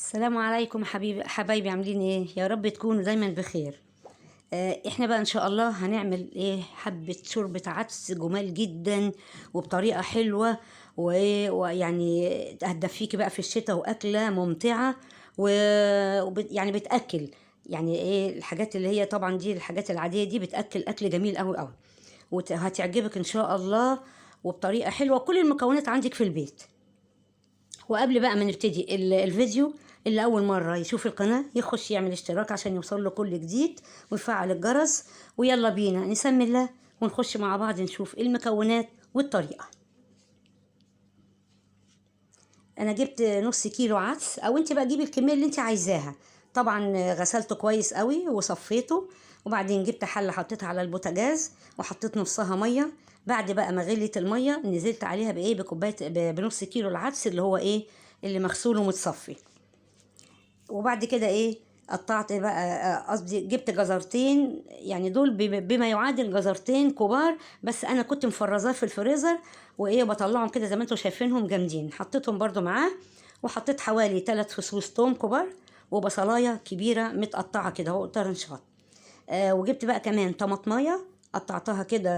السلام عليكم حبايبي، عاملين ايه؟ يا رب تكونوا دايما بخير. احنا بقى ان شاء الله هنعمل ايه؟ حبة شوربة عدس جمال جدا وبطريقة حلوة ويعني هتدفيكي بقى في الشتاء، واكلة ممتعة يعني بتأكل. يعني ايه الحاجات اللي هي طبعا دي الحاجات العادية دي بتأكل اكل جميل قوي قوي، وهتعجبك ان شاء الله، وبطريقة حلوة. كل المكونات عندك في البيت. وقبل بقى ما نبتدي الفيديو، اللي أول مرة يشوف القناة يخش يعمل اشتراك عشان يوصل له كل جديد ويفعل الجرس. ويلا بينا نسمي الله ونخش مع بعض نشوف المكونات والطريقة. أنا جبت نص كيلو عدس، أو أنت بقى جيبي الكمية اللي أنت عايزاها. طبعا غسلته كويس قوي وصفيته، وبعدين جبت حلة حطيتها على البوتاجاز وحطيت نصها مية. بعد بقى ما غليت المية نزلت عليها بإيه؟ بكوباية بنص كيلو العدس اللي هو إيه؟ اللي مغسول ومتصفي. وبعد كده ايه؟ قطعت بقى، قصدي جبت جزرتين، يعني دول بما يعادل جزرتين كبار، بس انا كنت مفرزاه في الفريزر وايه، بطلعهم كده زي ما انتم شايفينهم جامدين. حطيتهم برضو معاه، وحطيت حوالي 3 فصوص توم كبار، وبصلايه كبيره متقطعه كده اهو طرنشات. وجبت بقى كمان طماطمايه قطعتها كده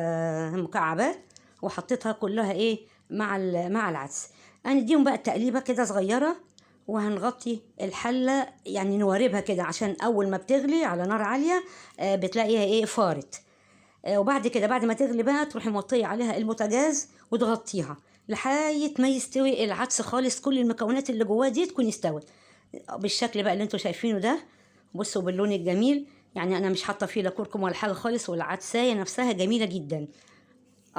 مكعبات، وحطيتها كلها ايه مع العدس. هنديهم بقى التقليبه كده صغيره، وهنغطي الحله، يعني نواربها كده عشان اول ما بتغلي على نار عاليه بتلاقيها ايه؟ فارت. وبعد كده بعد ما تغلي بقى تروحي موطيه عليها البوتاجاز وتغطيها لحد ما يستوي العدس خالص، كل المكونات اللي جواه دي تكون استوت بالشكل بقى اللي انتوا شايفينه ده. بصوا باللون الجميل، يعني انا مش حاطه فيه لا كركم ولا حاجه خالص، والعدسايه نفسها جميله جدا.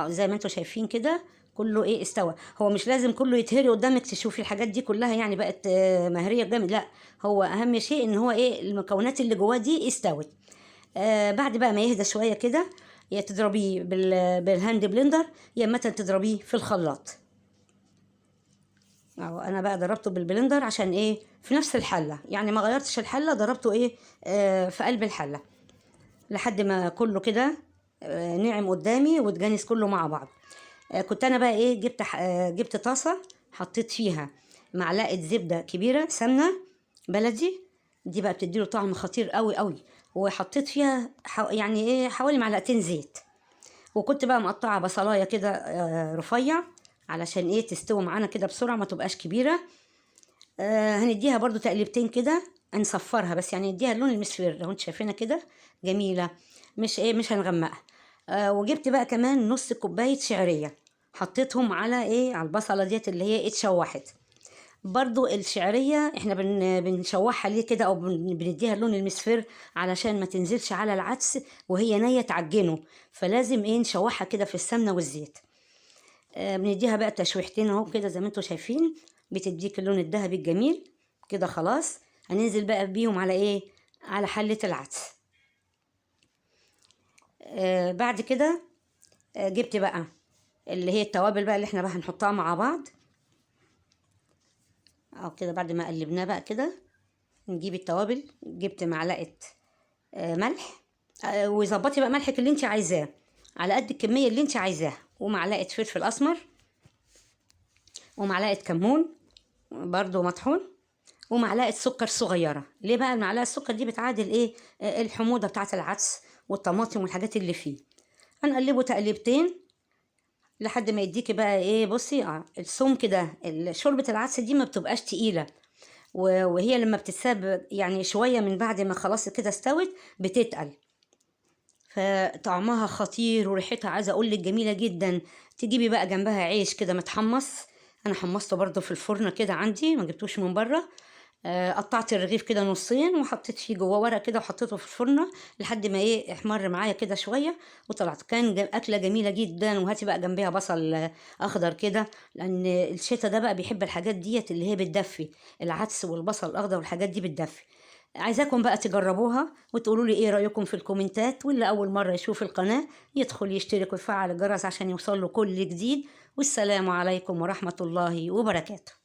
زي ما انتوا شايفين كده كله ايه؟ استوى. هو مش لازم كله يتهري قدامك تشوفي الحاجات دي كلها يعني بقت مهريه جامد، لا. هو اهم شيء ان هو ايه؟ المكونات اللي جواه دي استوت. بعد بقى ما يهدى شويه كده، يا تضربيه بالهاند بلندر، يا اما تضربيه في الخلاط. اهو انا بقى ضربته بالبلندر عشان ايه؟ في نفس الحله، يعني ما غيرتش الحله، ضربته ايه؟ في قلب الحله لحد ما كله كده نعم قدامي واتجانس كله مع بعض. كنت انا بقى ايه؟ جبت طاسه، حطيت فيها معلقه زبده كبيره سمنه بلدي، دي بقى بتديله طعم خطير قوي قوي. وحطيت فيها يعني ايه؟ حوالي معلقتين زيت. وكنت بقى مقطعه بصلايه كده رفيع، علشان ايه؟ تستوي معانا كده بسرعه، ما تبقاش كبيره. هنديها برضو تقليبتين كده، نصفرها بس، يعني نديها اللون المصفر لو انت شايفينها كده جميله، مش ايه؟ مش هنغمقها. وجبت بقى كمان نص كوبايه شعريه، حطيتهم على ايه؟ على البصله ديت اللي هي اتشوحت. برضو الشعريه احنا بنشوحها ليه كده، او بنديها اللون المصفر علشان ما تنزلش على العدس وهي نيه تعجنه، فلازم ايه؟ نشوحها كده في السمنه والزيت. بنديها بقى تشويحتين اهو كده زي ما انتوا شايفين، بتديك اللون الذهبي الجميل كده. خلاص هننزل بقى بيهم على ايه؟ على حلة العدس. بعد كده جبت بقى اللي هي التوابل بقى اللي احنا بقى هنحطها مع بعض. او كده بعد ما قلبناه بقى كده نجيب التوابل. جبت معلقة ملح، وظبطي بقى ملحك اللي انت عايزاه على قد الكمية اللي انت عايزاها، ومعلقة فلفل اسمر، ومعلقة كمون برضو مطحون، ومعلقه سكر صغيره. ليه بقى المعلقه السكر دي؟ بتعادل ايه؟ الحموضه بتاعه العدس والطماطم والحاجات اللي فيه. هنقلبه تقليبتين لحد ما يديكي بقى ايه؟ بصي السمك ده. شوربه العدس دي ما بتبقاش تقيله، وهي لما بتتساب يعني شويه من بعد ما خلاص كده استوت بتتقل، فطعمها خطير وريحتها عايزه اقول لك جميله جدا. تجيبي بقى جنبها عيش كده متحمص، انا حمصته برضو في الفرن كده عندي، ما جبتوش من بره. قطعت الرغيف كده نصين وحطيت فيه جوه ورق كده وحطيته في الفرن لحد ما ايه؟ احمر معايا كده شويه وطلعت. كان اكله جميله جدا. وهاتي بقى جنبها بصل اخضر كده، لان الشتا ده بقى بيحب الحاجات ديت اللي هي بتدفي. العدس والبصل الاخضر والحاجات دي بتدفي. عايزاكم بقى تجربوها وتقولوا لي ايه رايكم في الكومنتات. واللي اول مره يشوف القناه يدخل يشترك ويفعل الجرس عشان يوصل له كل جديد. والسلام عليكم ورحمه الله وبركاته.